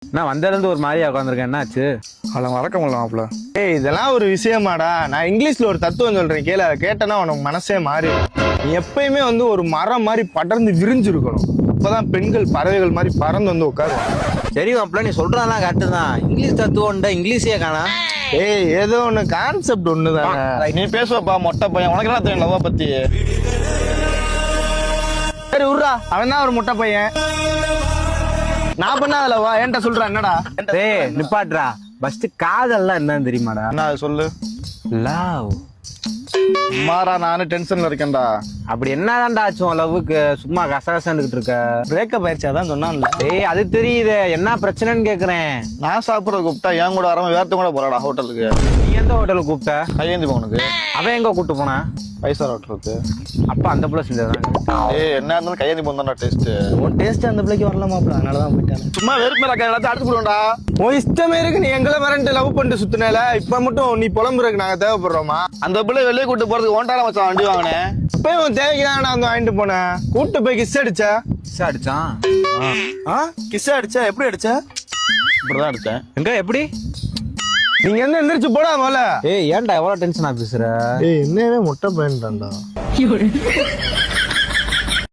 நான் வந்ததுலேருந்து ஒரு மாதிரியா உட்காந்துருக்கேன், என்னாச்சு? அதெல்லாம் வழக்கம் இல்லை மாப்பிள்ள. ஏய் இதெல்லாம் ஒரு விஷயமாடா. நான் இங்கிலீஷ்ல ஒரு தத்துவம் சொல்றேன் கேளு. அதை கேட்டனா உனக்கு மனசே மாறி. நீ எப்பயுமே வந்து ஒரு மரம் மாதிரி படர்ந்து விரிஞ்சிருக்கணும். அப்பதான் பெண்கள் பறவைகள் மாதிரி பறந்து வந்து உட்காரும். சரி மாப்பிள்ள, நீ சொல்றதெல்லாம் கரெக்டு தான். இங்கிலீஷ் தத்துவம்டா, இங்கிலீஷே காணா. ஏய் ஏதோ ஒண்ணு கான்செப்ட் ஒண்ணுதானே. நீ பேசுவப்பா மொட்டை பையன், உனக்கு என்ன தெரியும் லவ்வ பத்தி? சரி விட்றா, அவன் தான் ஒரு முட்டை பையன். நான் பண்ணாதலவா என்கிட்ட சொல்றேன் என்னடா? டேய் நிப்பாட்றா. ஃபர்ஸ்ட் காதல்லாம் என்னன்னு தெரியுமாடா? என்ன அது சொல்லு. லவ். சும்மாரா, நானும் டென்ஷன்ல இருக்கேன்டா. அப்படி என்னதான்டா ஆச்சும் லவ்வுக்கு? சும்மா கசகசன்னுகிட்டு இருக்க. பிரேக்கப் ஆயிடுச்சு அதான் சொன்னான்ல. டேய் அது தெரியுது, என்ன பிரச்சனைன்னு கேக்குறேன். நான் சாப்பிட்றது கூப்பிட்டா என் கூட வராம வேர்த்து கூட போறாடா ஹோட்டலுக்கு. நீ எந்த ஹோட்டலுக்கு கூப்பிட்ட? கையேந்தி போனுக்கு. அவன் எங்க கூப்பிட்டு போனா? 5 ஸ்டார் ஹோட்டலுக்கு. அப்ப அந்த புள்ள செஞ்சதுதான். ஏய் என்ன இருந்தாலும் கையேந்தி போனா டேஸ்ட். உன் டேஸ்ட் அந்த பிள்ளைக்கு வரலாமாப்ல, அதனாலதான் போயிட்டாங்க. சும்மா வெறுப்பு மேல எல்லாத்தையும் அடிச்சு போடுவோம்டா. உன் இஷ்டமே இருக்கு. நீ எங்களை மிரண்டு லவ் பண்ணிட்டு சுத்தினால இப்ப மட்டும் நீ புலம்புறதுக்கு நாங்க தேவைப்படுறோமா? அந்த பிள்ளை வெளியே கூட்டு போறதுக்கு ஓண்டால மச்சான் வண்டி வாங்கினேன். இப்பயும் உன் தேவைக்கு தான் நான் வந்து வாங்கிட்டு போனேன். கூட்டு போய் கிஸ் அடிச்ச. கிஸ் அடிச்சான். கிஸ் அடிச்சா எப்படி அடிச்ச? இப்படிதான் அடிச்சேன். எங்க எப்படி? நீங்க என்ன எந்திரிச்சு போடா முதல்ல. ஏய் ஏன்டா எவ்வளவு டென்ஷனா பேசுற? ஏய் என்னவே முட்டை பையன்டான்டா.